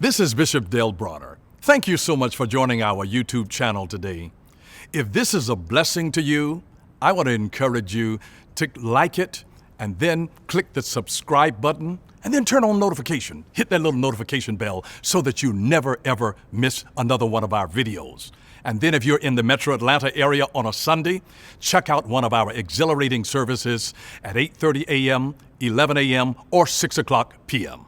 This is Bishop Dale Bronner. Thank you so much for joining our YouTube channel today. If this is a blessing to you, I want to encourage you to like it and then click the subscribe button and then turn on notification. Hit that little notification bell so that you never ever miss another one of our videos. And then if you're in the Metro Atlanta area on a Sunday, check out one of our exhilarating services at 8:30 a.m., 11 a.m., or 6 o'clock p.m.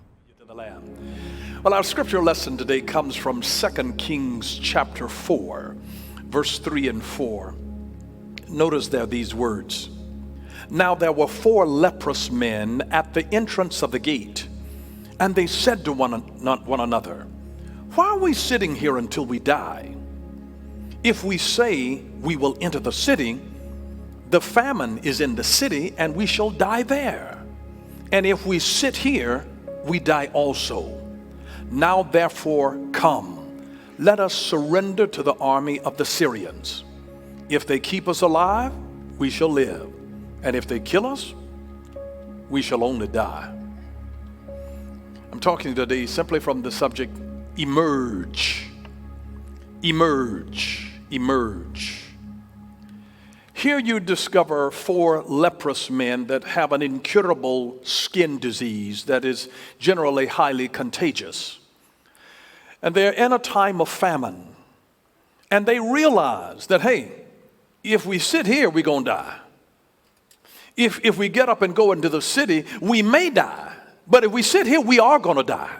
Well, our scripture lesson today comes from 2 Kings chapter 4, verse 3 and 4. Notice there these words. Now there were 4 leprous men at the entrance of the gate, and they said to one another, "Why are we sitting here until we die? If we say we will enter the city, the famine is in the city, and we shall die there. And if we sit here, we die also. Now therefore come, let us surrender to the army of the Syrians. If they keep us alive, we shall live. And if they kill us, we shall only die." I'm talking today simply from the subject, emerge. Emerge. Emerge. Here you discover 4 leprous men that have an incurable skin disease that is generally highly contagious. And they're in a time of famine. And they realize that, hey, if we sit here, we're going to die. If we get up and go into the city, we may die. But if we sit here, we are going to die.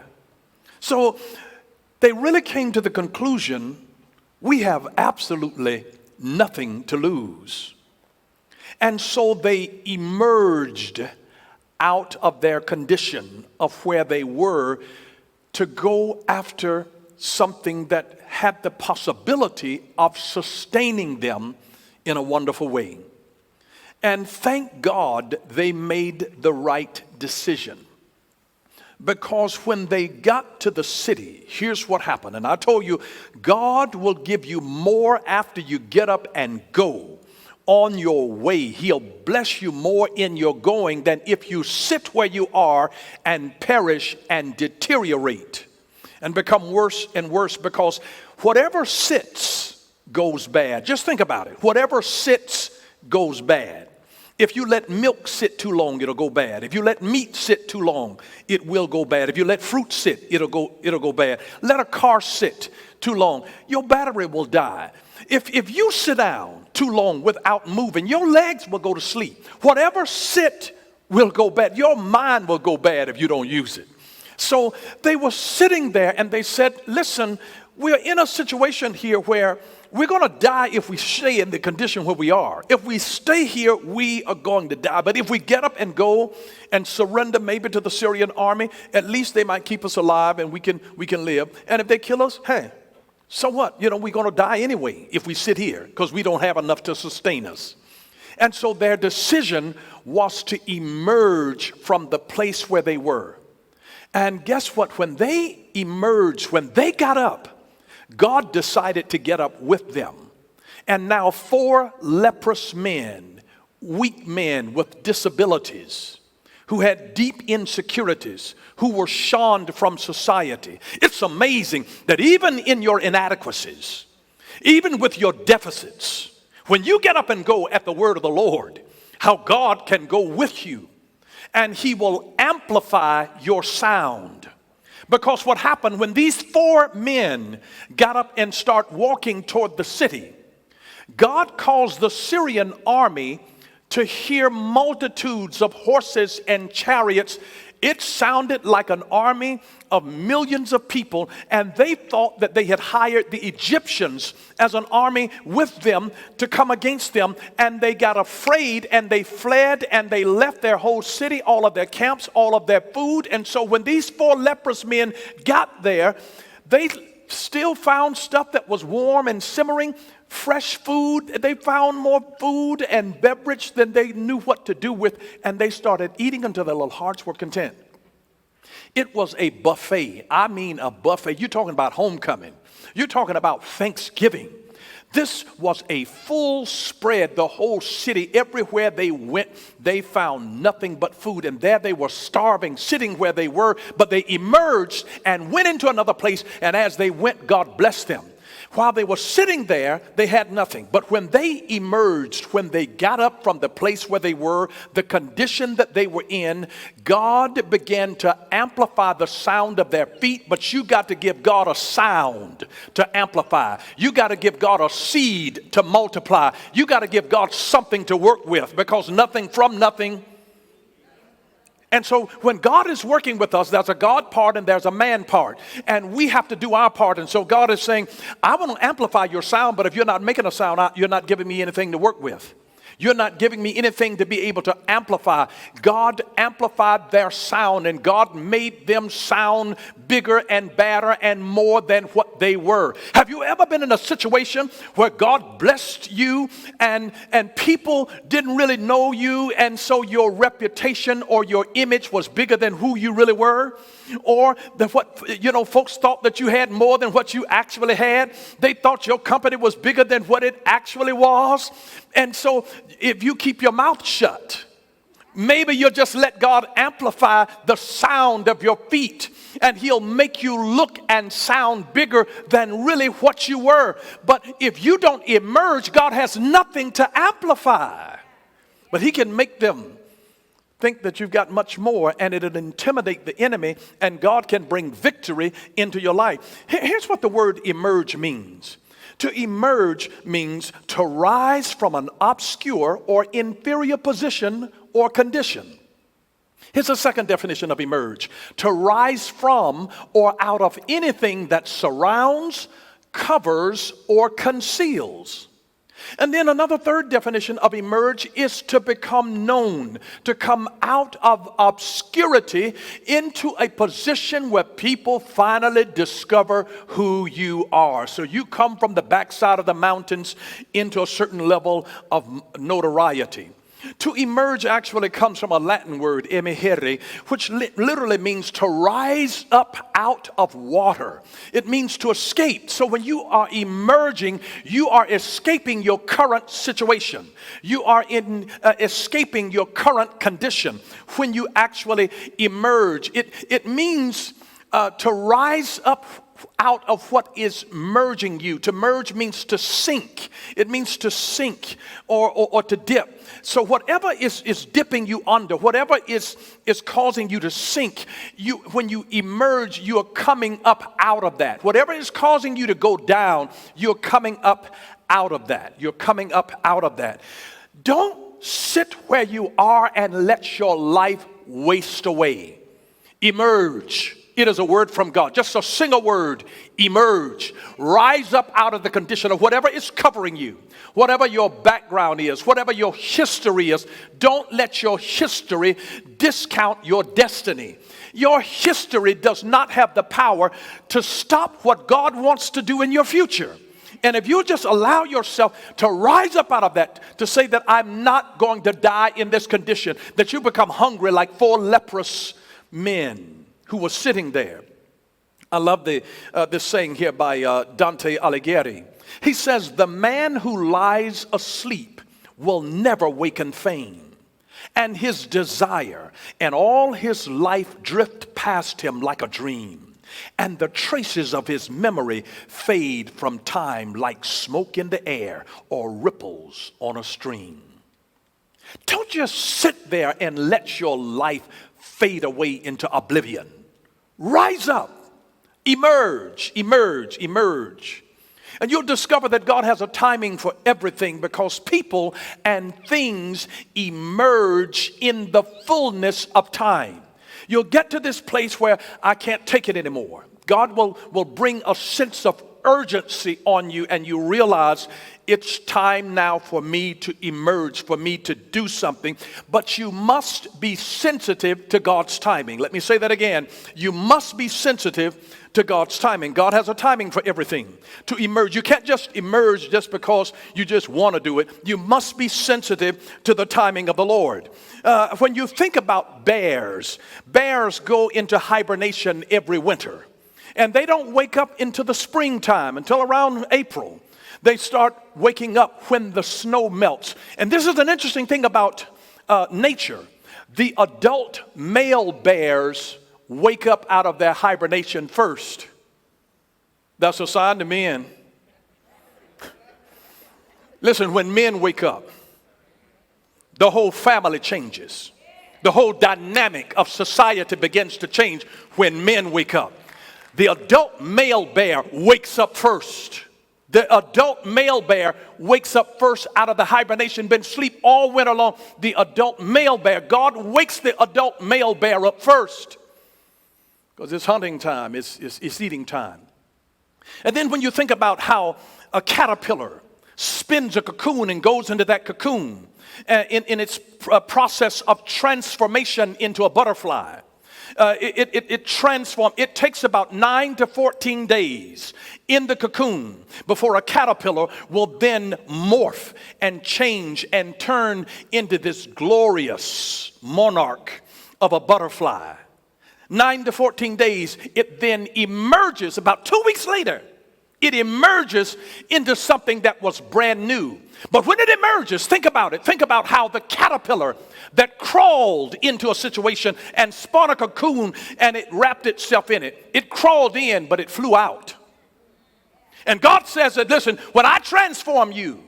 So they really came to the conclusion, we have absolutely nothing to lose. And so they emerged out of their condition of where they were to go after something that had the possibility of sustaining them in a wonderful way. And thank God they made the right decision. Because when they got to the city, here's what happened. And I told you, God will give you more after you get up and go on your way. He'll bless you more in your going than if you sit where you are and perish and deteriorate and become worse and worse, because whatever sits goes bad. Just think about it. Whatever sits goes bad. If you let milk sit too long, it'll go bad. If you let meat sit too long, it will go bad. If you let fruit sit, it'll go bad. Let a car sit too long, your battery will die. If you sit down too long without moving, your legs will go to sleep. Whatever sit will go bad. Your mind will go bad if you don't use it. So they were sitting there and they said, listen, we're in a situation here where we're going to die if we stay in the condition where we are. If we stay here, we are going to die. But if we get up and go and surrender maybe to the Syrian army, at least they might keep us alive and we can live. And if they kill us, hey, so what? We're going to die anyway if we sit here because we don't have enough to sustain us. And so their decision was to emerge from the place where they were. And guess what? When they emerged, when they got up, God decided to get up with them. And now 4 leprous men, weak men with disabilities, who had deep insecurities, who were shunned from society. It's amazing that even in your inadequacies, even with your deficits, when you get up and go at the word of the Lord, how God can go with you and He will amplify your sound. Because what happened when these 4 men got up and start walking toward the city, God caused the Syrian army to hear multitudes of horses and chariots. It sounded like an army of millions of people, and they thought that they had hired the Egyptians as an army with them to come against them, and they got afraid and they fled and they left their whole city, all of their camps, all of their food. And so when these 4 leprous men got there, they still found stuff that was warm and simmering, fresh food. They found more food and beverage than they knew what to do with, and they started eating until their little hearts were content. It was a buffet. I mean a buffet. You're talking about homecoming. You're talking about Thanksgiving. This was a full spread. The whole city, everywhere they went, they found nothing but food. And there they were starving, sitting where they were. But they emerged and went into another place. And as they went, God blessed them. While they were sitting there, they had nothing. But when they emerged, when they got up from the place where they were, the condition that they were in, God began to amplify the sound of their feet. But you got to give God a sound to amplify. You got to give God a seed to multiply. You got to give God something to work with, because nothing from nothing. And so when God is working with us, there's a God part and there's a man part. And we have to do our part. And so God is saying, I want to amplify your sound, but if you're not making a sound, you're not giving me anything to work with. You're not giving me anything to be able to amplify. God amplified their sound, and God made them sound bigger and better and more than what they were. Have you ever been in a situation where God blessed you and people didn't really know you, and so your reputation or your image was bigger than who you really were? Or folks thought that you had more than what you actually had. They thought your company was bigger than what it actually was. And so if you keep your mouth shut, maybe you'll just let God amplify the sound of your feet, and he'll make you look and sound bigger than really what you were. But if you don't emerge, God has nothing to amplify. But he can make them think that you've got much more, and it'll intimidate the enemy, and God can bring victory into your life. Here's what the word emerge means. To emerge means to rise from an obscure or inferior position or condition. Here's a second definition of emerge. To rise from or out of anything that surrounds, covers, or conceals. And then another third definition of emerge is to become known, to come out of obscurity into a position where people finally discover who you are. So you come from the backside of the mountains into a certain level of notoriety. To emerge actually comes from a Latin word, emergere, which literally means to rise up out of water. It means to escape. So when you are emerging, you are escaping your current situation. You are escaping your current condition. When you actually emerge, it means to rise up out of what is merging you. To merge means to sink. It means to sink or to dip. So whatever is dipping you under, whatever is causing you to sink, when you emerge, you are coming up out of that. Whatever is causing you to go down, you're coming up out of that. You're coming up out of that. Don't sit where you are and let your life waste away. Emerge. It is a word from God. Just a single word, emerge. Rise up out of the condition of whatever is covering you, whatever your background is, whatever your history is. Don't let your history discount your destiny. Your history does not have the power to stop what God wants to do in your future. And if you just allow yourself to rise up out of that, to say that I'm not going to die in this condition, that you become hungry like 4 leprous men who was sitting there. I love this saying here by Dante Alighieri. He says, the man who lies asleep will never waken fame, and his desire and all his life drift past him like a dream, and the traces of his memory fade from time like smoke in the air or ripples on a stream. Don't just sit there and let your life fade away into oblivion. Rise up, emerge, emerge, emerge. And you'll discover that God has a timing for everything, because people and things emerge in the fullness of time. You'll get to this place where I can't take it anymore. God will bring a sense of urgency on you, and you realize it's time now for me to emerge, for me to do something. But you must be sensitive to God's timing. Let me say that again. You must be sensitive to God's timing. God has a timing for everything. To emerge, you can't just emerge just because you just want to do it. You must be sensitive to the timing of the Lord. When you think about bears go into hibernation every winter. And they don't wake up into the springtime until around April. They start waking up when the snow melts. And this is an interesting thing about nature. The adult male bears wake up out of their hibernation first. That's a sign to men. Listen, when men wake up, the whole family changes. The whole dynamic of society begins to change when men wake up. The adult male bear wakes up first. The adult male bear wakes up first out of the hibernation, been asleep all winter long. The adult male bear, God wakes the adult male bear up first because it's hunting time, it's eating time. And then when you think about how a caterpillar spins a cocoon and goes into that cocoon in its process of transformation into a butterfly, it transforms. It takes about 9 to 14 days in the cocoon before a caterpillar will then morph and change and turn into this glorious monarch of a butterfly. 9 to 14 days, it then emerges. About 2 weeks later, it emerges into something that was brand new. But when it emerges, think about it. Think about how the caterpillar that crawled into a situation and spun a cocoon and it wrapped itself in it. It crawled in, but it flew out. And God says that, listen, when I transform you,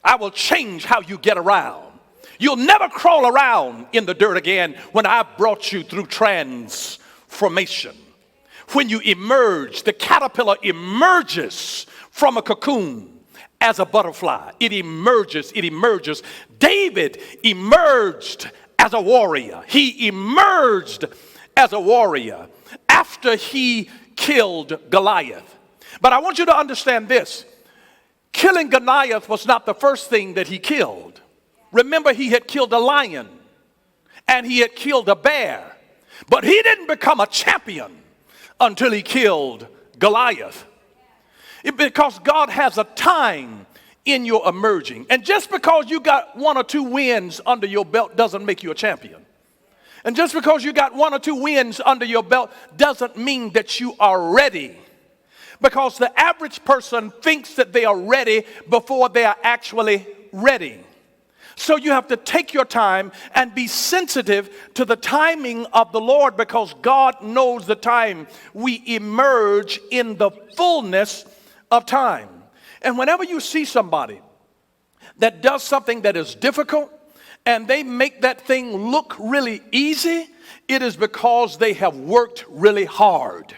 I will change how you get around. You'll never crawl around in the dirt again when I've brought you through transformation. When you emerge, the caterpillar emerges from a cocoon as a butterfly. It emerges. David emerged as a warrior. He emerged as a warrior after he killed Goliath. But I want you to understand this. Killing Goliath was not the first thing that he killed. Remember, he had killed a lion and he had killed a bear. But he didn't become a champion until he killed Goliath. Because God has a time in your emerging. And just because you got 1 or 2 wins under your belt doesn't make you a champion. And just because you got 1 or 2 wins under your belt doesn't mean that you are ready. Because the average person thinks that they are ready before they are actually ready. So you have to take your time and be sensitive to the timing of the Lord, because God knows the time we emerge in the fullness of time. And whenever you see somebody that does something that is difficult and they make that thing look really easy, it is because they have worked really hard.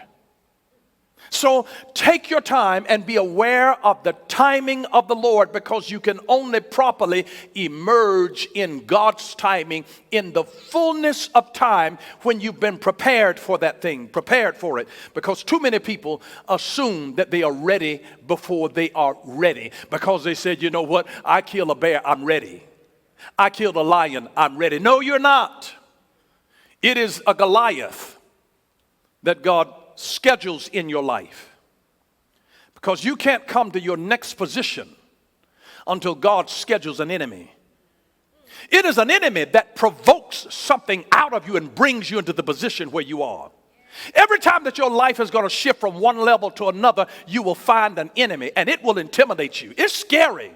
So take your time and be aware of the timing of the Lord, because you can only properly emerge in God's timing in the fullness of time when you've been prepared for that thing, prepared for it. Because too many people assume that they are ready before they are ready, because they said, you know what, I killed a bear, I'm ready. I killed a lion, I'm ready. No, you're not. It is a Goliath that God schedules in your life, because you can't come to your next position until God schedules an enemy. It is an enemy that provokes something out of you and brings you into the position where you are. Every time that your life is going to shift from one level to another, you will find an enemy and it will intimidate you. It's scary.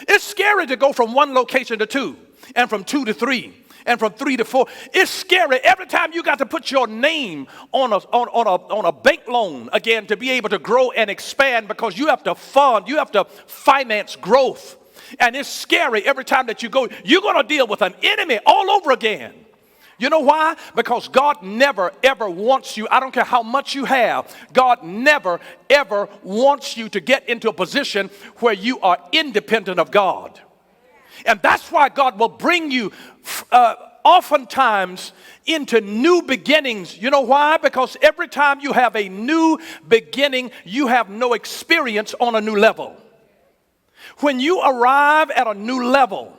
It's scary to go from one location to 2, and from 2 to 3. And from 3 to 4, it's scary every time you got to put your name on a bank loan again to be able to grow and expand, because you have to fund, you have to finance growth. And it's scary every time that you go, you're going to deal with an enemy all over again. You know why? Because God never, ever wants you, I don't care how much you have, God never, ever wants you to get into a position where you are independent of God. And that's why God will bring you oftentimes into new beginnings. You know why? Because every time you have a new beginning, you have no experience on a new level. When you arrive at a new level,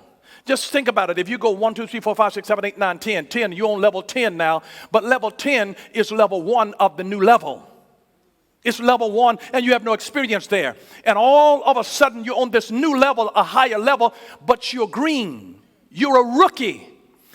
just think about it. If you go 1, 2, 3, 4, 5, 6, 7, 8, 9, 10, you're on level 10 now. But level 10 is level 1 of the new level. It's level 1 and you have no experience there. And all of a sudden you're on this new level, a higher level, but you're green. You're a rookie.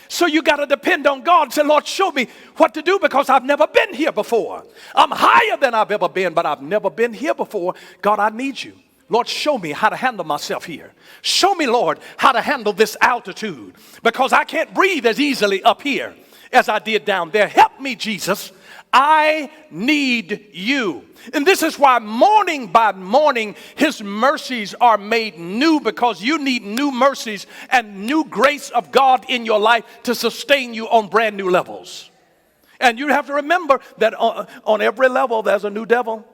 So you got to depend on God and say, Lord, show me what to do, because I've never been here before. I'm higher than I've ever been, but I've never been here before. God, I need you. Lord, show me how to handle myself here. Show me, Lord, how to handle this altitude, because I can't breathe as easily up here as I did down there. Help me, Jesus. I need you. And this is why morning by morning, his mercies are made new, because you need new mercies and new grace of God in your life to sustain you on brand new levels. And you have to remember that on every level, there's a new devil.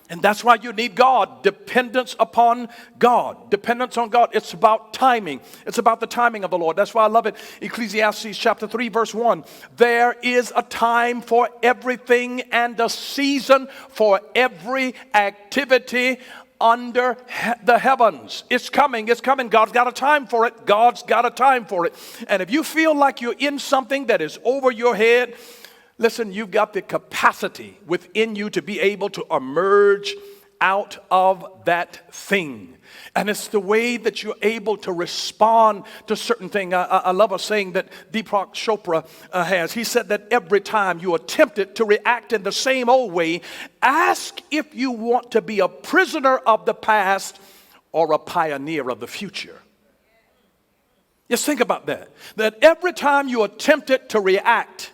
And that's why you need God. Dependence upon God. Dependence on God. It's about timing. It's about the timing of the Lord. That's why I love it. Ecclesiastes chapter 3 verse 1. There is a time for everything and a season for every activity under the heavens. It's coming. It's coming. God's got a time for it. God's got a time for it. And if you feel like you're in something that is over your head, listen, you've got the capacity within you to be able to emerge out of that thing. And it's the way that you're able to respond to certain things. I love a saying that Deepak Chopra has. He said that every time you are tempted to react in the same old way, ask if you want to be a prisoner of the past or a pioneer of the future. Just think about that. That every time you are tempted to react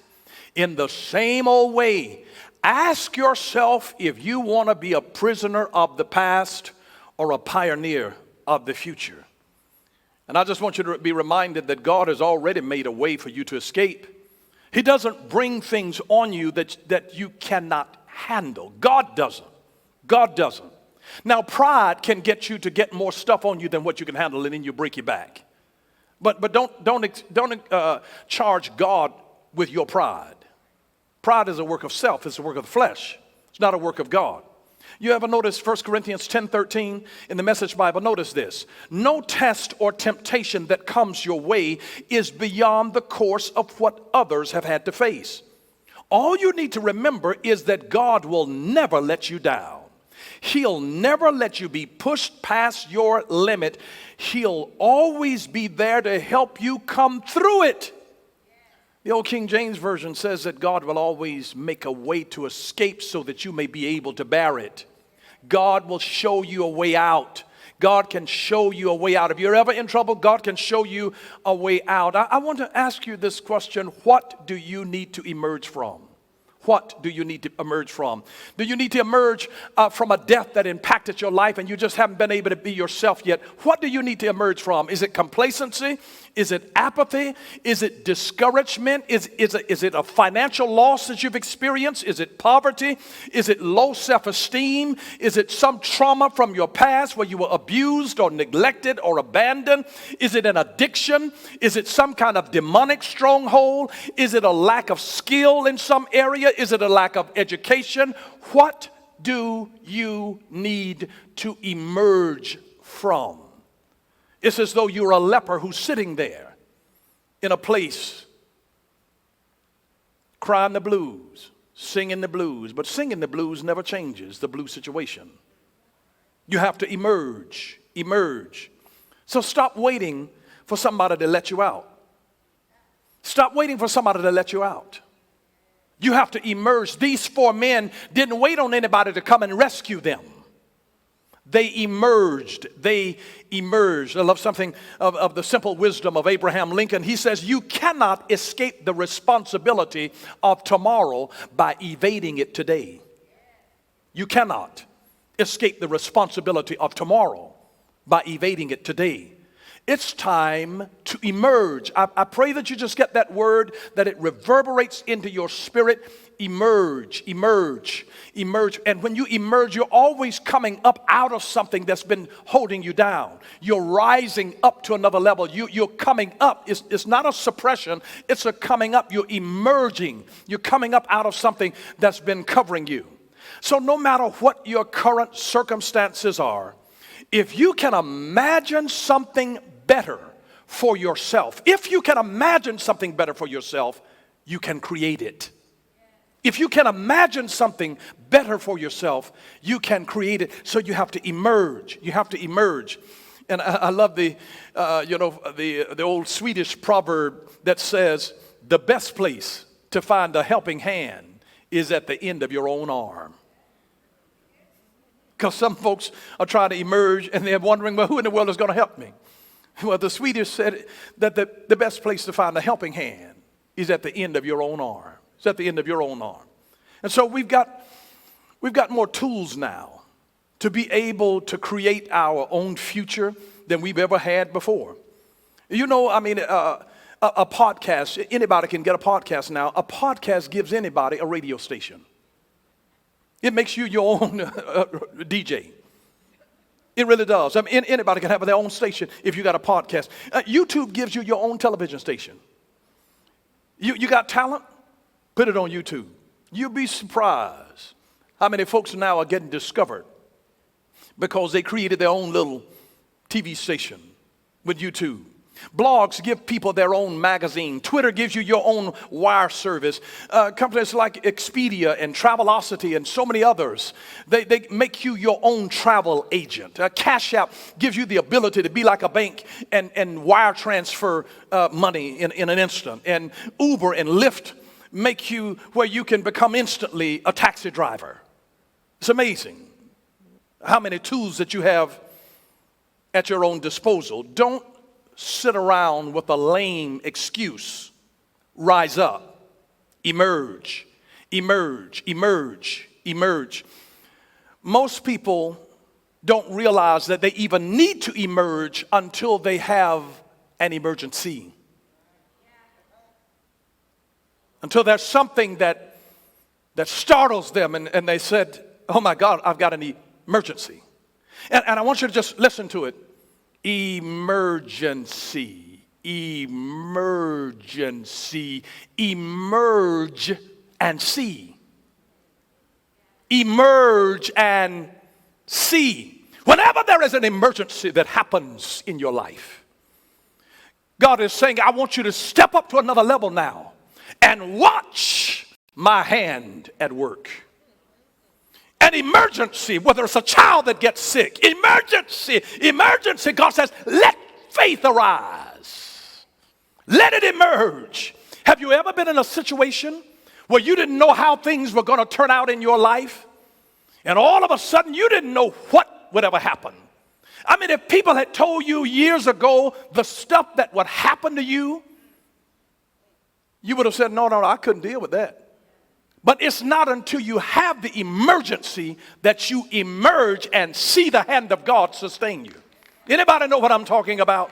in the same old way, ask yourself if you want to be a prisoner of the past or a pioneer of the future. And I just want you to be reminded that God has already made a way for you to escape. He doesn't bring things on you that you cannot handle. God doesn't. God doesn't. Now, pride can get you to get more stuff on you than what you can handle, and then you break your back. But don't charge God with your pride. Pride is a work of self. It's a work of the flesh. It's not a work of God. You ever notice 1 Corinthians 10:13 in the Message Bible? Notice this. No test or temptation that comes your way is beyond the course of what others have had to face. All you need to remember is that God will never let you down. He'll never let you be pushed past your limit. He'll always be there to help you come through it. The old King James Version says that God will always make a way to escape so that you may be able to bear it. God will show you a way out. God can show you a way out. If you're ever in trouble, God can show you a way out. I want to ask you this question. What do you need to emerge from? What do you need to emerge from? Do you need to emerge from a death that impacted your life and you just haven't been able to be yourself yet? What do you need to emerge from? Is it complacency? Is it apathy? Is it discouragement? Is it a financial loss that you've experienced? Is it poverty? Is it low self-esteem? Is it some trauma from your past where you were abused or neglected or abandoned? Is it an addiction? Is it some kind of demonic stronghold? Is it a lack of skill in some area? Is it a lack of education? What do you need to emerge from? It's as though you're a leper who's sitting there in a place crying the blues, singing the blues. But singing the blues never changes the blue situation. You have to emerge. So stop waiting for somebody to let you out. Stop waiting for somebody to let you out. You have to emerge. These 4 men didn't wait on anybody to come and rescue them. They emerged. I love something of the simple wisdom of Abraham Lincoln. He says, you cannot escape the responsibility of tomorrow by evading it today. You cannot escape the responsibility of tomorrow by evading it today. It's time to emerge. I pray that you just get that word, that it reverberates into your spirit. Emerge. And when you emerge, you're always coming up out of something that's been holding you down. You're rising up to another level. You're coming up. It's not a suppression. It's a coming up. You're emerging. You're coming up out of something that's been covering you. So no matter what your current circumstances are, if you can imagine something better for yourself, if you can imagine something better for yourself, you can create it. If you can imagine something better for yourself, you can create it. So you have to emerge. You have to emerge. And I love the old Swedish proverb that says, the best place to find a helping hand is at the end of your own arm. Because some folks are trying to emerge and they're wondering, well, who in the world is going to help me? Well, the Swedish said that the best place to find a helping hand is at the end of your own arm. It's at the end of your own arm. And so we've got more tools now to be able to create our own future than we've ever had before. You know, I mean, a podcast, anybody can get a podcast now. A podcast gives anybody a radio station. It makes you your own DJ. It really does. I mean, anybody can have their own station if you got a podcast. YouTube gives you your own television station. You got talent? Put it on YouTube. You'll be surprised how many folks now are getting discovered because they created their own little TV station with YouTube. Blogs give people their own magazine. Twitter gives you your own wire service. Companies like Expedia and Travelocity and so many others, they make you your own travel agent. Cash App gives you the ability to be like a bank and wire transfer money in an instant. And Uber and Lyft make you where you can become instantly a taxi driver. It's amazing how many tools that you have at your own disposal. Don't sit around with a lame excuse. Rise up. Emerge. Emerge. Emerge. Emerge. Most people don't realize that they even need to emerge until they have an emergency. Until there's something that startles them and they said, oh my God, I've got an emergency. And I want you to just listen to it. Emergency, emergency, emerge and see. Emerge and see. Whenever there is an emergency that happens in your life, God is saying, I want you to step up to another level now and watch my hand at work. An emergency, whether it's a child that gets sick, emergency, God says, let faith arise. Let it emerge. Have you ever been in a situation where you didn't know how things were going to turn out in your life? And all of a sudden, you didn't know what would ever happen. I mean, if people had told you years ago the stuff that would happen to you, you would have said, no, I couldn't deal with that. But it's not until you have the emergency that you emerge and see the hand of God sustain you. Anybody know what I'm talking about?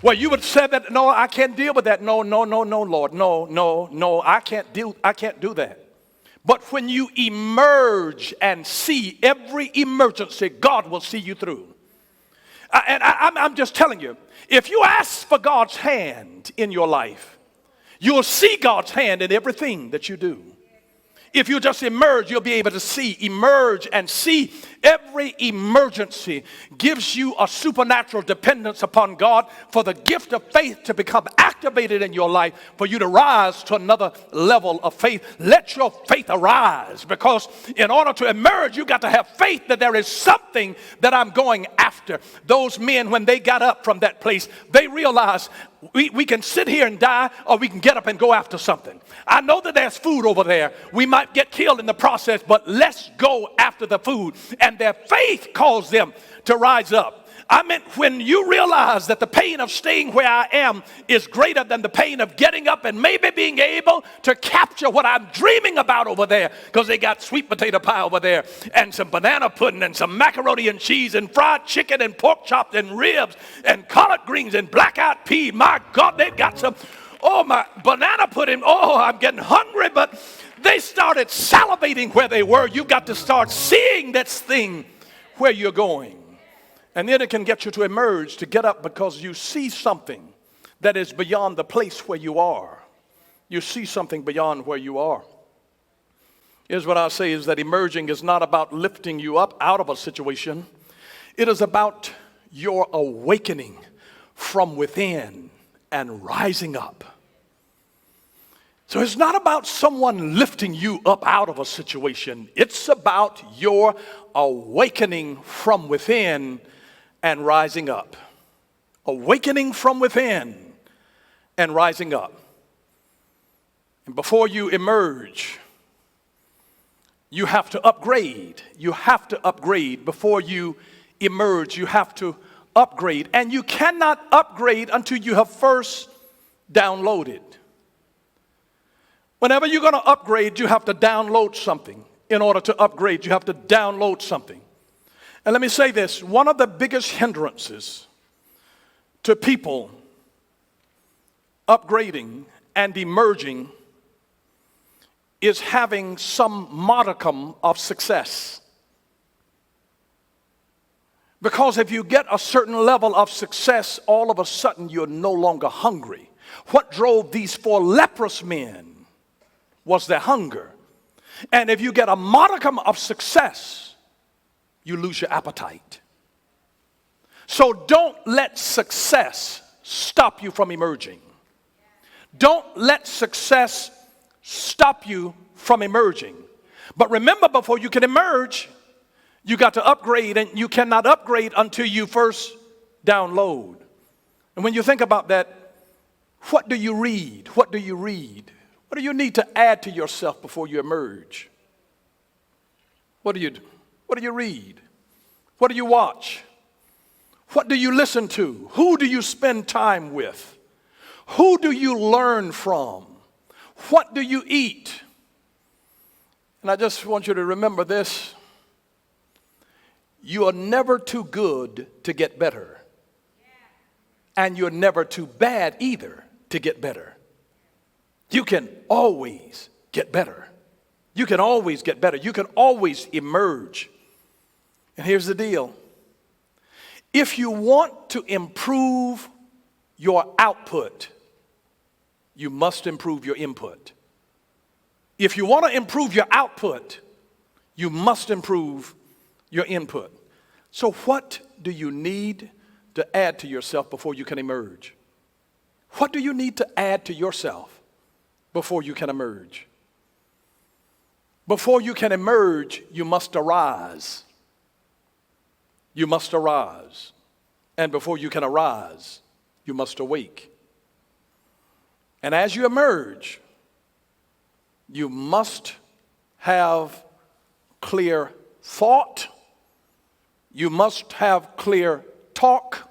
Well, you would say that, no, I can't deal with that. No, Lord. No, I can't do that. But when you emerge and see every emergency, God will see you through. I'm just telling you, if you ask for God's hand in your life, you'll see God's hand in everything that you do. If you just emerge, you'll be able to see, emerge and see. Every emergency gives you a supernatural dependence upon God for the gift of faith to become activated in your life, for you to rise to another level of faith. Let your faith arise, because in order to emerge, you got to have faith that there is something that I'm going after. Those men, when they got up from that place, they realized we can sit here and die, or we can get up and go after something. I know that there's food over there. We might get killed in the process, but let's go after the food. And their faith caused them to rise up. I meant when you realize that the pain of staying where I am is greater than the pain of getting up and maybe being able to capture what I'm dreaming about over there, because they got sweet potato pie over there and some banana pudding and some macaroni and cheese and fried chicken and pork chops and ribs and collard greens and black-eyed pea. My God, they've got some, oh my, banana pudding. Oh, I'm getting hungry, but they started salivating where they were. You got to start seeing this thing where you're going. And then it can get you to emerge, to get up, because you see something that is beyond the place where you are. You see something beyond where you are. Here's what I say is that emerging is not about lifting you up out of a situation. It is about your awakening from within and rising up. So it's not about someone lifting you up out of a situation. It's about your awakening from within and rising up. Awakening from within and rising up. And before you emerge, You have to upgrade. You have to upgrade before you emerge. You have to upgrade. And you cannot upgrade until you have first downloaded. Whenever you're going to upgrade, you have to download something. In order to upgrade, you have to download something. And let me say this, one of the biggest hindrances to people upgrading and emerging is having some modicum of success. Because if you get a certain level of success, all of a sudden you're no longer hungry. What drove these 4 leprous men was their hunger. And if you get a modicum of success, you lose your appetite. So don't let success stop you from emerging. Don't let success stop you from emerging. But remember, before you can emerge, you got to upgrade, and you cannot upgrade until you first download. And when you think about that, what do you read? What do you read? What do you need to add to yourself before you emerge? What do you read? What do you watch? What do you listen to? Who do you spend time with? Who do you learn from? What do you eat? And I just want you to remember this. You are never too good to get better. And you're never too bad either to get better. You can always get better. You can always get better. You can always emerge. And here's the deal. If you want to improve your output, you must improve your input. If you want to improve your output, you must improve your input. So what do you need to add to yourself before you can emerge? What do you need to add to yourself before you can emerge? Before you can emerge, you must arise. You must arise. And before you can arise, you must awake. And as you emerge, you must have clear thought, you must have clear talk,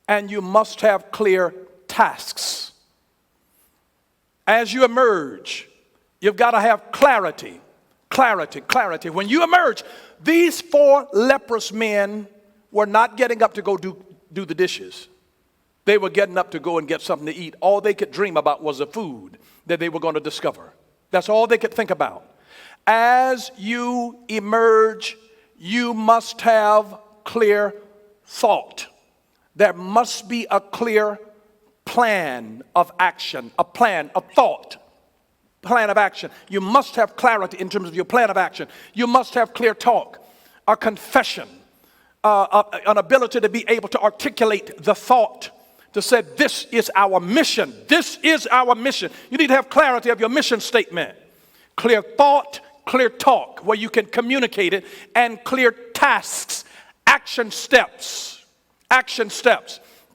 and you must have clear tasks. As you emerge, you've got to have clarity. Clarity. When you emerge, these 4 leprous men were not getting up to go do the dishes. They were getting up to go and get something to eat. All they could dream about was the food that they were going to discover. That's all they could think about. As you emerge, you must have clear thought. There must be a clear plan of action, a plan of thought. Plan of action. You must have clarity in terms of your plan of action. You must have clear talk, a confession, an ability to be able to articulate the thought, to say, this is our mission. This is our mission. You need to have clarity of your mission statement. Clear thought, clear talk, where you can communicate it, and clear tasks, action steps.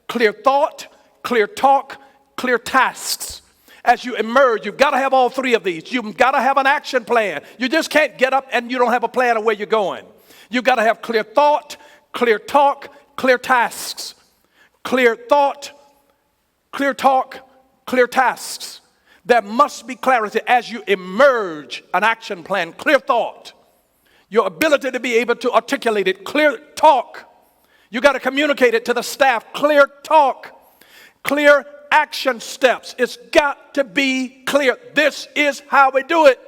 Clear thought, clear talk, clear tasks. As you emerge, you've got to have all 3 of these. You've got to have an action plan. You just can't get up and you don't have a plan of where you're going. You've got to have clear thought, clear talk, clear tasks. Clear thought, clear talk, clear tasks. There must be clarity as you emerge, an action plan, clear thought. Your ability to be able to articulate it, clear talk. You got to communicate it to the staff, clear talk, clear action steps. It's got to be clear. This is how we do it.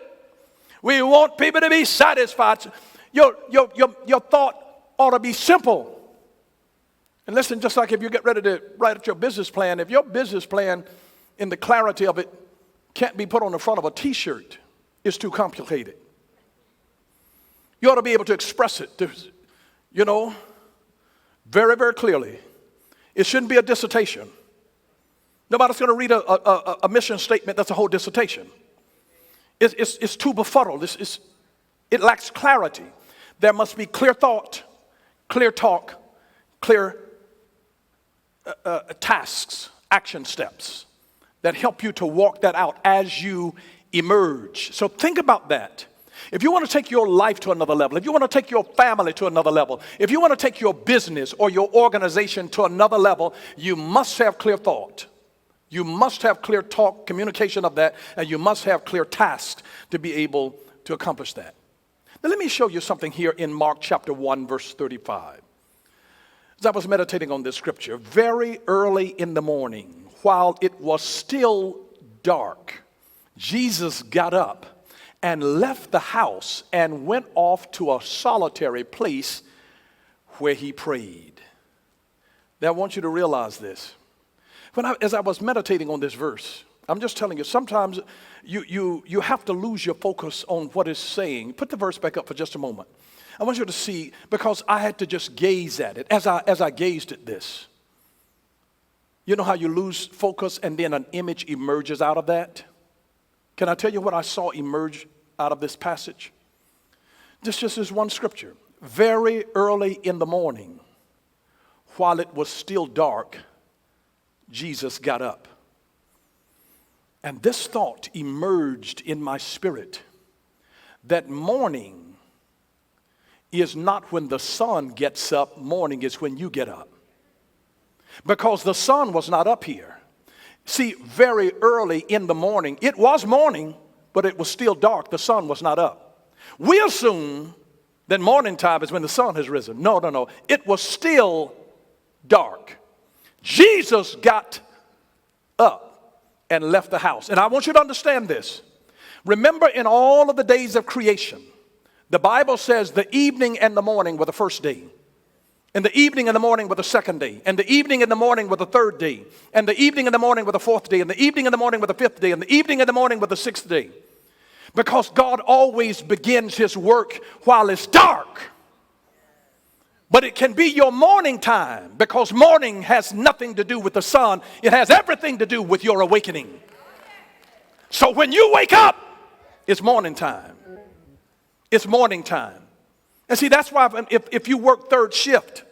We want people to be satisfied. Your thought ought to be simple. And listen, just like if you get ready to write out your business plan, if your business plan in the clarity of it can't be put on the front of a t-shirt, it's too complicated. You ought to be able to express it, very, very clearly. It shouldn't be a dissertation. Nobody's going to read a mission statement that's a whole dissertation. It's too befuddled. It lacks clarity. There must be clear thought, clear talk, clear tasks, action steps that help you to walk that out as you emerge. So think about that. If you want to take your life to another level, if you want to take your family to another level, if you want to take your business or your organization to another level, you must have clear thought. You must have clear talk, communication of that, and you must have clear tasks to be able to accomplish that. Now let me show you something here in Mark chapter 1, verse 35. As I was meditating on this scripture, very early in the morning, while it was still dark, Jesus got up and left the house and went off to a solitary place where he prayed. Now I want you to realize this. As I was meditating on this verse, I'm just telling you, sometimes you have to lose your focus on what it's saying. Put the verse back up for just a moment. I want you to see, because I had to just gaze at it. As I gazed at this, you know how you lose focus and then an image emerges out of that? Can I tell you what I saw emerge out of this passage? This just is one scripture. Very early in the morning, while it was still dark, Jesus got up. And this thought emerged in my spirit that morning is not when the sun gets up, morning is when you get up. Because the sun was not up here. See, very early in the morning, it was morning, but it was still dark. The sun was not up. We assume that morning time is when the sun has risen. No. It was still dark. Jesus got up and left the house. And I want you to understand this. Remember, in all of the days of creation, the Bible says the evening and the morning were the first day. And the evening and the morning were the second day. And the evening and the morning were the third day. And the evening and the morning were the fourth day. And the evening and the morning were the fifth day. And the evening and the morning were the sixth day. Because God always begins his work while it's dark. But it can be your morning time, because morning has nothing to do with the sun. It has everything to do with your awakening. So when you wake up, it's morning time. It's morning time. And see, that's why if you work third shift,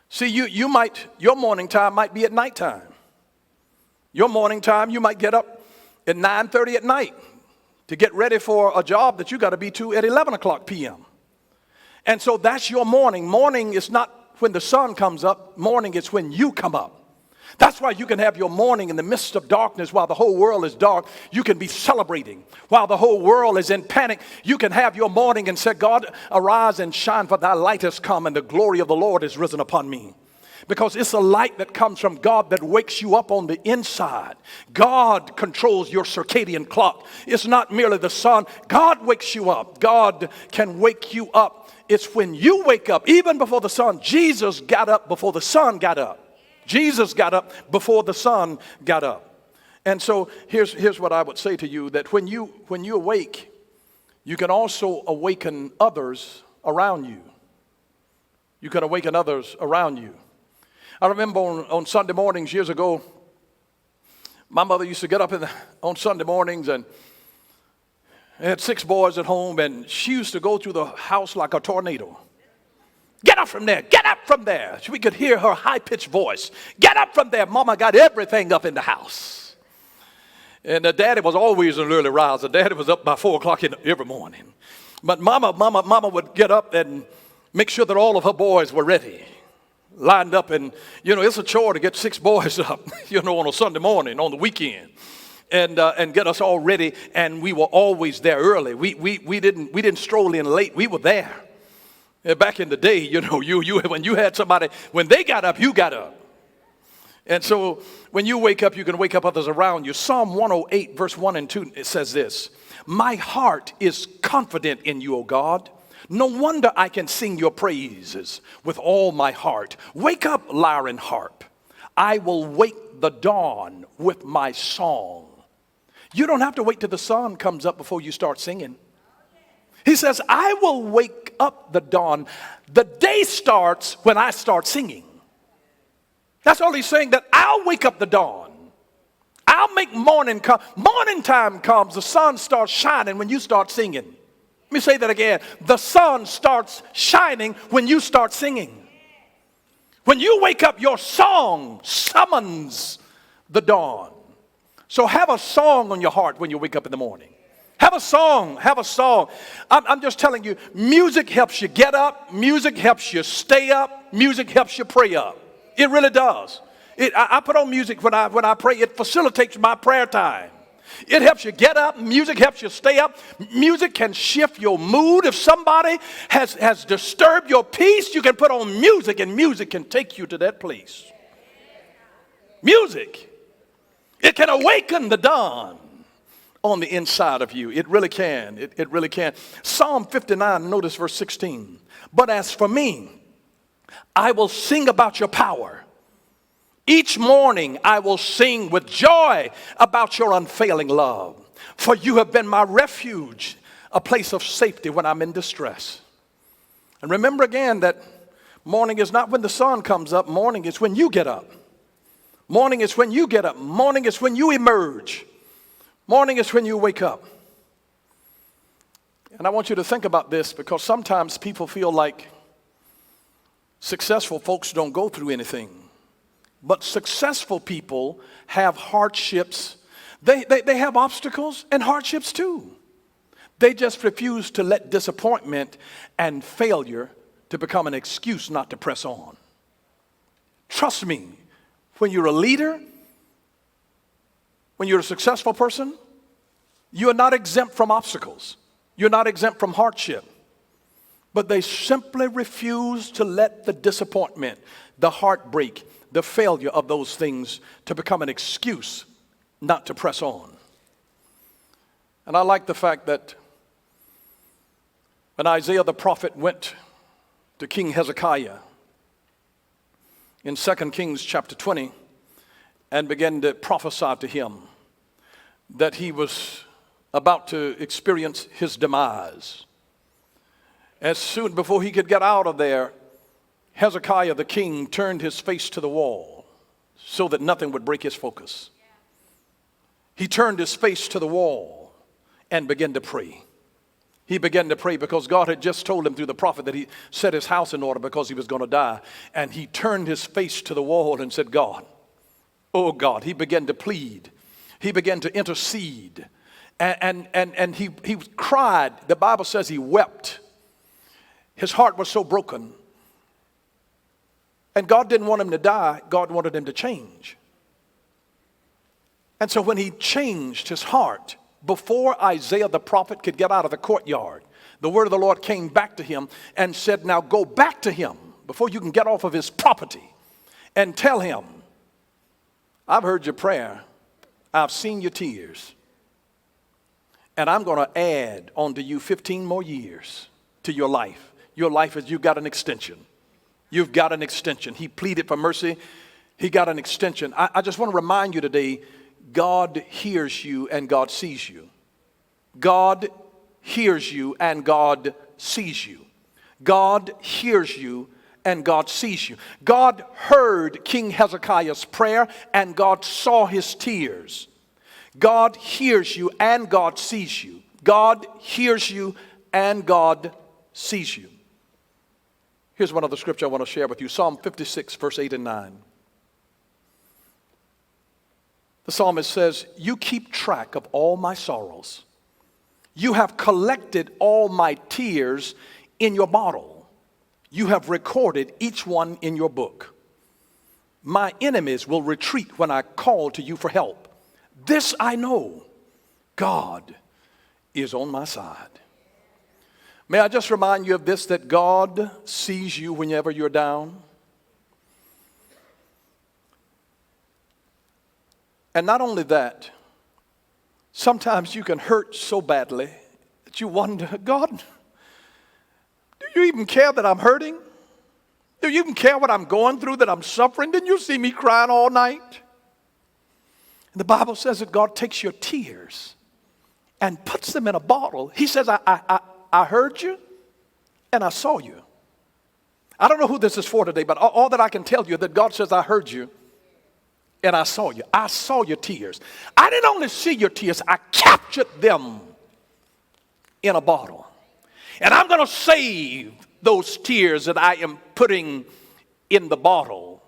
see, your morning time might be at nighttime. Your morning time, you might get up at 9:30 at night to get ready for a job that you got to be to at 11 o'clock p.m. And so that's your morning. Morning is not when the sun comes up. Morning is when you come up. That's why you can have your morning in the midst of darkness while the whole world is dark. You can be celebrating. While the whole world is in panic, you can have your morning and say, God, arise and shine, for thy light has come and the glory of the Lord is risen upon me. Because it's a light that comes from God that wakes you up on the inside. God controls your circadian clock. It's not merely the sun. God wakes you up. God can wake you up. It's when you wake up, even before the sun. Jesus got up before the sun got up. Jesus got up before the sun got up. And so here's what I would say to you, that when you awake, you can also awaken others around you. You can awaken others around you. I remember on Sunday mornings years ago, my mother used to get up on Sunday mornings, and I had 6 boys at home, and she used to go through the house like a tornado. Get up from there. Get up from there. We could hear her high-pitched voice. Get up from there. Mama got everything up in the house. And Daddy was always an early riser. Daddy was up by 4 o'clock every morning. But Mama would get up and make sure that all of her boys were ready, lined up. And, it's a chore to get 6 boys up, on a Sunday morning, on the weekend. And get us all ready. And we were always there early. We didn't stroll in late. We were there. Back in the day, when you had somebody, when they got up, you got up. And so when you wake up, you can wake up others around you. Psalm 108, verse 1 and 2, it says this: my heart is confident in you, O God. No wonder I can sing your praises with all my heart. Wake up, lyre and harp. I will wake the dawn with my song. You don't have to wait till the sun comes up before you start singing. He says, I will wake up the dawn. The day starts when I start singing. That's all he's saying, that I'll wake up the dawn. I'll make morning come. Morning time comes, the sun starts shining when you start singing. Let me say that again. The sun starts shining when you start singing. When you wake up, your song summons the dawn. So have a song on your heart when you wake up in the morning. Have a song. Have a song. I'm just telling you, music helps you get up. Music helps you stay up. Music helps you pray up. It really does. I put on music when I pray. It facilitates my prayer time. It helps you get up. Music helps you stay up. Music can shift your mood. If somebody has disturbed your peace, you can put on music, and music can take you to that place. Music. It can awaken the dawn on the inside of you. It really can. It really can. Psalm 59, notice verse 16. But as for me, I will sing about your power. Each morning I will sing with joy about your unfailing love. For you have been my refuge, a place of safety when I'm in distress. And remember again that morning is not when the sun comes up. Morning is when you get up. Morning is when you get up. Morning is when you emerge. Morning is when you wake up. And I want you to think about this, because sometimes people feel like successful folks don't go through anything. But successful people have hardships. They have obstacles and hardships too. They just refuse to let disappointment and failure to become an excuse not to press on. Trust me, when you're a leader, when you're a successful person, you are not exempt from obstacles. You're not exempt from hardship. But they simply refuse to let the disappointment, the heartbreak, the failure of those things to become an excuse not to press on. And I like the fact that when Isaiah the prophet went to King Hezekiah in 2 Kings chapter 20 and began to prophesy to him that he was about to experience his demise. As soon before he could get out of there, Hezekiah the king turned his face to the wall so that nothing would break his focus. He turned his face to the wall and began to pray. He began to pray because God had just told him through the prophet that he set his house in order because he was going to die. And he turned his face to the wall and said, God, oh God. He began to plead. He began to intercede. And he cried. The Bible says he wept. His heart was so broken. And God didn't want him to die. God wanted him to change. And so when he changed his heart, before Isaiah the prophet could get out of the courtyard, the word of the Lord came back to him and said, now go back to him before you can get off of his property and tell him, I've heard your prayer. I've seen your tears. And I'm going to add onto you 15 more years to your life. Your life is, you've got an extension. You've got an extension. He pleaded for mercy. He got an extension. I just want to remind you today, God hears you and God sees you. God hears you and God sees you. God hears you and God sees you. God heard King Hezekiah's prayer and God saw his tears. God hears you and God sees you. God hears you and God sees you. Here's one other scripture I want to share with you. Psalm 56, verse 8 and 9. The psalmist says, you keep track of all my sorrows. You have collected all my tears in your bottle. You have recorded each one in your book. My enemies will retreat when I call to you for help. This I know, God is on my side. May I just remind you of this, that God sees you whenever you're down. And not only that, sometimes you can hurt so badly that you wonder, God, do you even care that I'm hurting? Do you even care what I'm going through, that I'm suffering? Didn't you see me crying all night? And the Bible says that God takes your tears and puts them in a bottle. He says, I heard you and I saw you. I don't know who this is for today, but all that I can tell you is that God says, I heard you and I saw you. I saw your tears. I didn't only see your tears, I captured them in a bottle. And I'm going to save those tears that I am putting in the bottle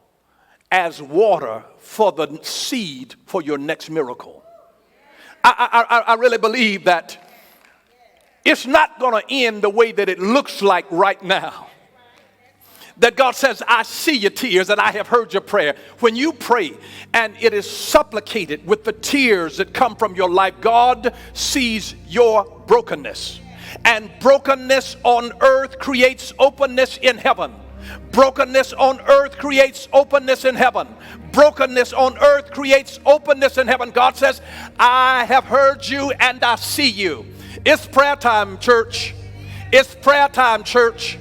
as water for the seed for your next miracle. I really believe that it's not going to end the way that it looks like right now. That God says, I see your tears and I have heard your prayer. When you pray and it is supplicated with the tears that come from your life, God sees your brokenness. And brokenness on earth creates openness in heaven. Brokenness on earth creates openness in heaven. Brokenness on earth creates openness in heaven. God says, I have heard you and I see you. It's prayer time, church. It's prayer time, church.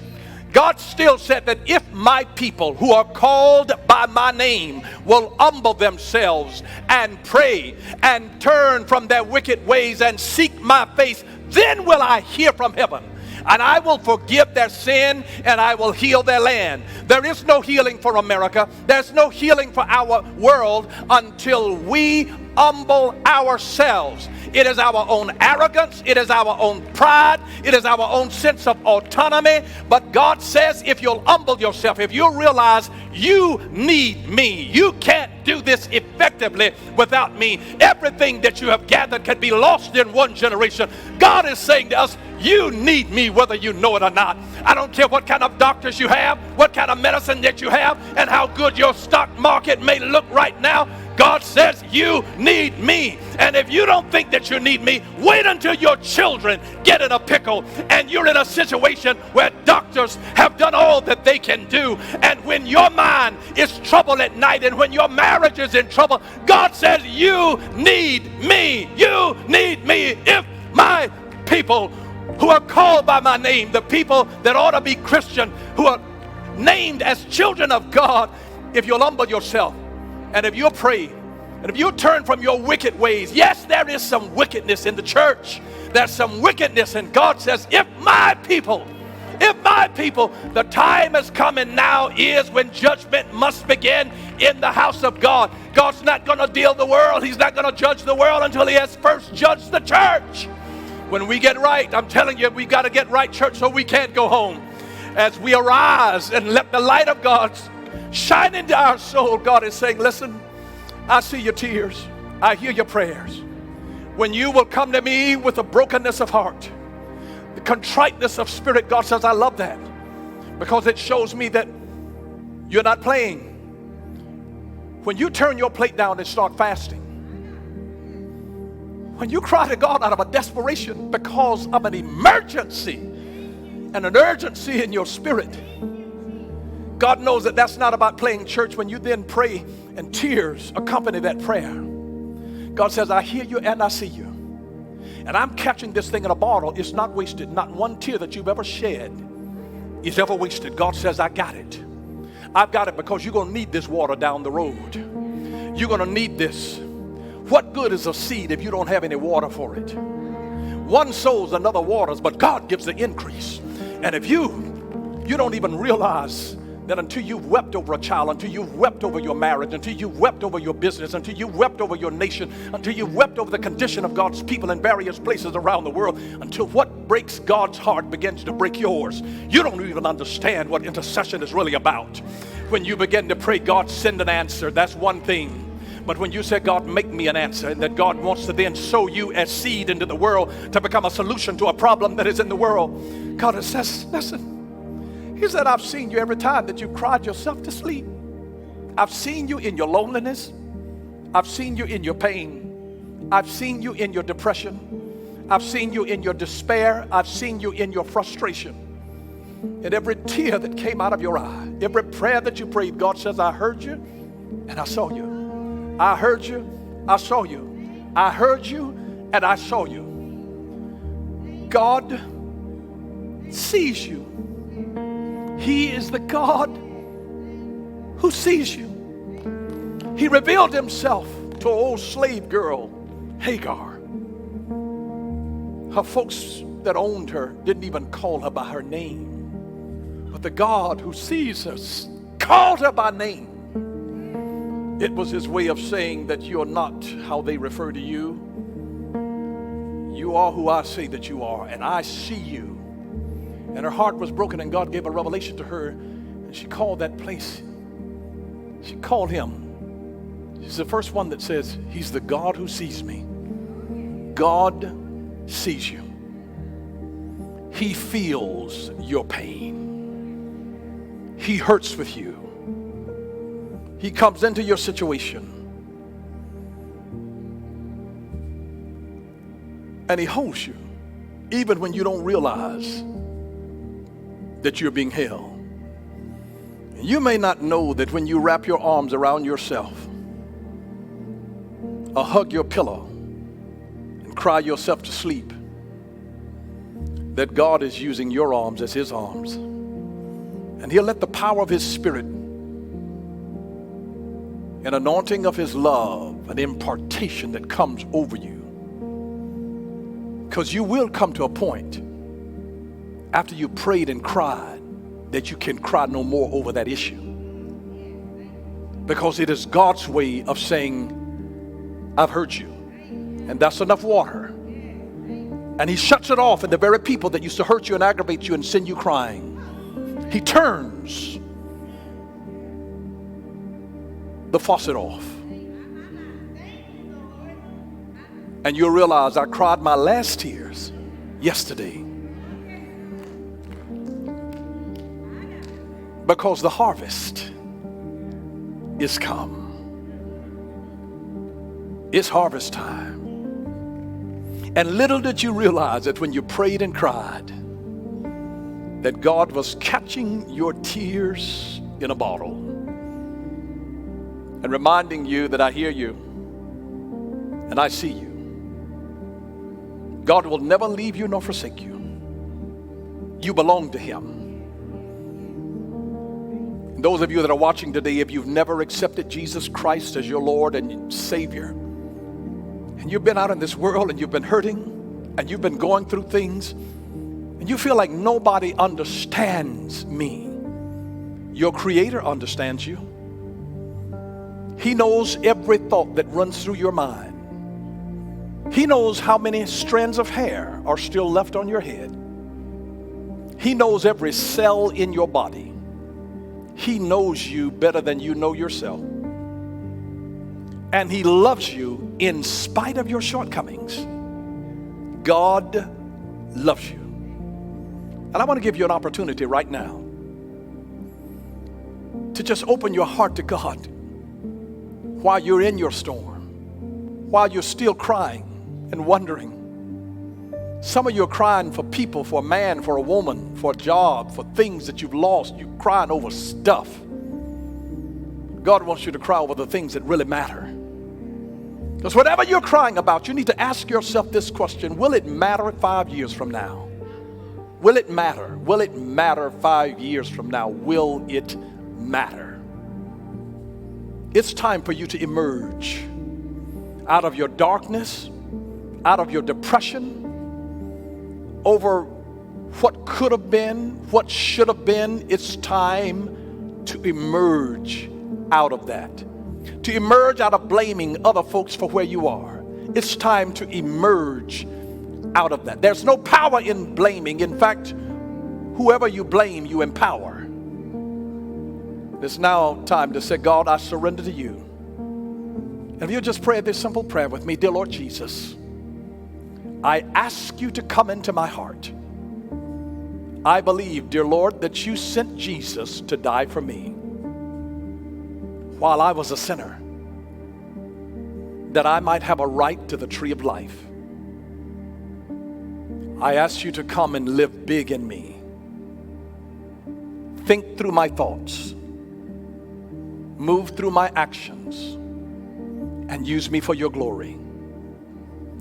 God still said that if my people who are called by my name will humble themselves and pray and turn from their wicked ways and seek my face, then will I hear from heaven. And I will forgive their sin and I will heal their land. There is no healing for America. There's no healing for our world until we humble ourselves. It is our own arrogance. It is our own pride. It is our own sense of autonomy. But God says if you'll humble yourself, if you'll realize you need me, you can't do this effectively without me. Everything that you have gathered can be lost in one generation. God is saying to us, you need me whether you know it or not. I don't care what kind of doctors you have, what kind of medicine that you have, and how good your stock market may look right now. God says you need me. And if you don't think that you need me, wait until your children get in a pickle and you're in a situation where doctors have done all that they can do. And when your mind is troubled at night and when your marriage is in trouble, God says you need me. You need me. If my people who are called by my name, the people that ought to be Christian, who are named as children of God, if you'll humble yourself, and if you'll pray, and if you'll turn from your wicked ways. Yes, there is some wickedness in the church. There's some wickedness, and God says, if my people, the time has come, and now is when judgment must begin in the house of God. God's not going to deal the world. He's not going to judge the world until he has first judged the church. When we get right, I'm telling you, we got to get right, church, so we can't go home. As we arise and let the light of God shine into our soul, God is saying, listen, I see your tears. I hear your prayers. When you will come to me with a brokenness of heart, the contriteness of spirit, God says, I love that because it shows me that you're not playing. When you turn your plate down and start fasting, when you cry to God out of a desperation because of an emergency and an urgency in your spirit, God knows that that's not about playing church. When you then pray and tears accompany that prayer, God says, I hear you and I see you. And I'm catching this thing in a bottle. It's not wasted. Not one tear that you've ever shed is ever wasted. God says, I got it. I've got it because you're going to need this water down the road. You're going to need this. What good is a seed if you don't have any water for it? One sows, another waters, but God gives the increase. And if you don't even realize that until you've wept over a child, until you've wept over your marriage, until you've wept over your business, until you've wept over your nation, until you've wept over the condition of God's people in various places around the world, until what breaks God's heart begins to break yours, you don't even understand what intercession is really about. When you begin to pray, God, send an answer, that's one thing. But when you say, God, make me an answer, and that God wants to then sow you as seed into the world to become a solution to a problem that is in the world, God says, listen, he said, I've seen you every time that you cried yourself to sleep. I've seen you in your loneliness. I've seen you in your pain. I've seen you in your depression. I've seen you in your despair. I've seen you in your frustration. And every tear that came out of your eye, every prayer that you prayed, God says, I heard you and I saw you. I heard you, I saw you. I heard you and I saw you. God sees you. He is the God who sees you. He revealed himself to an old slave girl, Hagar. Her folks that owned her didn't even call her by her name. But the God who sees us called her by name. It was his way of saying that you're not how they refer to you. You are who I say that you are, and I see you. And her heart was broken, and God gave a revelation to her, and she called that place. She called him. She's the first one that says, he's the God who sees me. God sees you. He feels your pain. He hurts with you. He comes into your situation and he holds you, even when you don't realize that you're being held. You may not know that when you wrap your arms around yourself or hug your pillow and cry yourself to sleep, that God is using your arms as his arms. And he'll let the power of his Spirit, an anointing of his love, an impartation that comes over you. Because you will come to a point after you prayed and cried that you can cry no more over that issue. Because it is God's way of saying, I've heard you, and that's enough water. And he shuts it off in the very people that used to hurt you and aggravate you and send you crying. He turns the faucet off. And you'll realize I cried my last tears yesterday. Because the harvest is come. It's harvest time. And little did you realize that when you prayed and cried, that God was catching your tears in a bottle and reminding you that I hear you and I see you. God will never leave you nor forsake you. You belong to him. And those of you that are watching today, if you've never accepted Jesus Christ as your Lord and Savior, and you've been out in this world and you've been hurting and you've been going through things and you feel like nobody understands me, your Creator understands you. He knows every thought that runs through your mind. He knows how many strands of hair are still left on your head. He knows every cell in your body. He knows you better than you know yourself. And he loves you in spite of your shortcomings. God loves you. And I want to give you an opportunity right now to just open your heart to God while you're in your storm, while you're still crying and wondering. Some of you are crying for people, for a man, for a woman, for a job, for things that you've lost. You're crying over stuff. God wants you to cry over the things that really matter. Because whatever you're crying about, you need to ask yourself this question: will it matter 5 years from now? Will it matter? Will it matter 5 years from now? Will it matter? It's time for you to emerge out of your darkness, out of your depression, over what could have been, what should have been. It's time to emerge out of that. To emerge out of blaming other folks for where you are. It's time to emerge out of that. There's no power in blaming. In fact, whoever you blame, you empower. It's now time to say, God, I surrender to you. And if you just pray this simple prayer with me: Dear Lord Jesus, I ask you to come into my heart. I believe, dear Lord, that you sent Jesus to die for me while I was a sinner, that I might have a right to the tree of life. I ask you to come and live big in me. Think through my thoughts, move through my actions, and use me for your glory.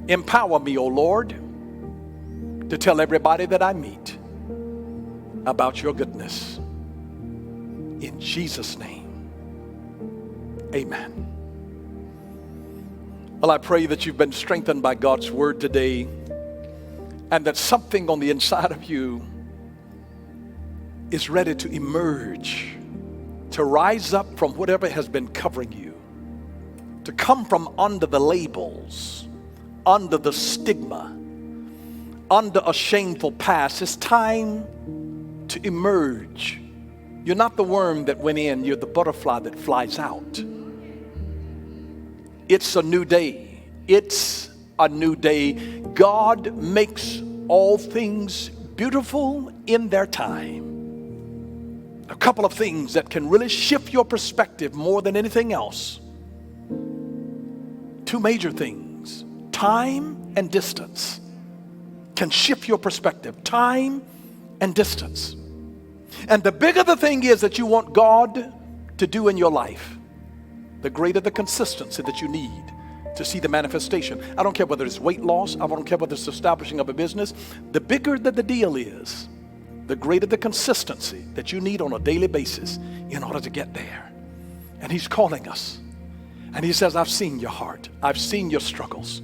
Empower me, O Lord, to tell everybody that I meet about your goodness. In Jesus' name, amen. Well, I pray that you've been strengthened by God's word today, and that something on the inside of you is ready to emerge, to rise up from whatever has been covering you, to come from under the labels, under the stigma, under a shameful past. It's time to emerge. You're not the worm that went in, you're the butterfly that flies out. It's a new day. It's a new day. God makes all things beautiful in their time. A couple of things that can really shift your perspective more than anything else. Two major things: time and distance can shift your perspective. Time and distance. And the bigger the thing is that you want God to do in your life, the greater the consistency that you need to see the manifestation. I don't care whether it's weight loss. I don't care whether it's establishing of a business. The bigger that the deal is, the greater the consistency that you need on a daily basis in order to get there. And he's calling us. And he says, I've seen your heart. I've seen your struggles.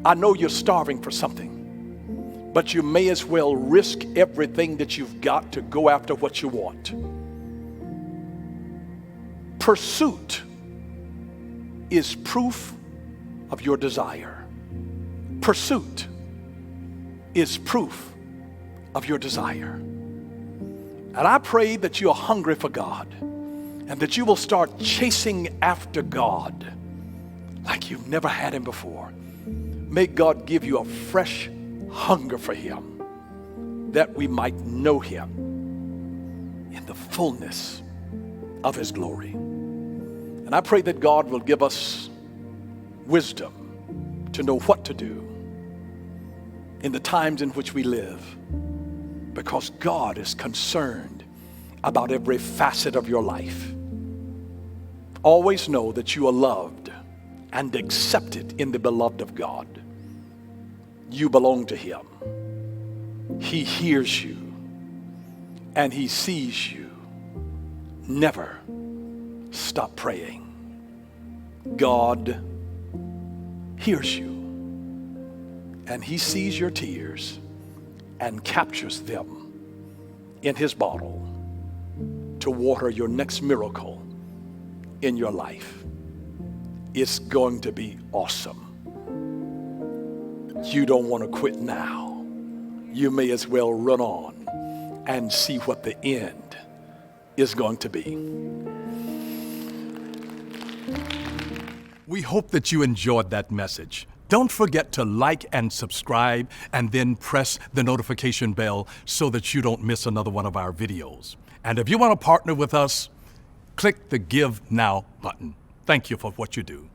I know you're starving for something, but you may as well risk everything that you've got to go after what you want. Pursuit is proof of your desire. Pursuit is proof of your desire. And I pray that you're hungry for God and that you will start chasing after God like you've never had him before. May God give you a fresh hunger for him, that we might know him in the fullness of his glory. And I pray that God will give us wisdom to know what to do in the times in which we live, because God is concerned about every facet of your life. Always know that you are loved and accepted in the beloved of God. You belong to him. He hears you and he sees you. Never stop praying. God hears you and he sees your tears and captures them in his bottle to water your next miracle in your life. It's going to be awesome. You don't want to quit now. You may as well run on and see what the end is going to be. We hope that you enjoyed that message. Don't forget to like and subscribe and then press the notification bell so that you don't miss another one of our videos. And if you want to partner with us, click the Give Now button. Thank you for what you do.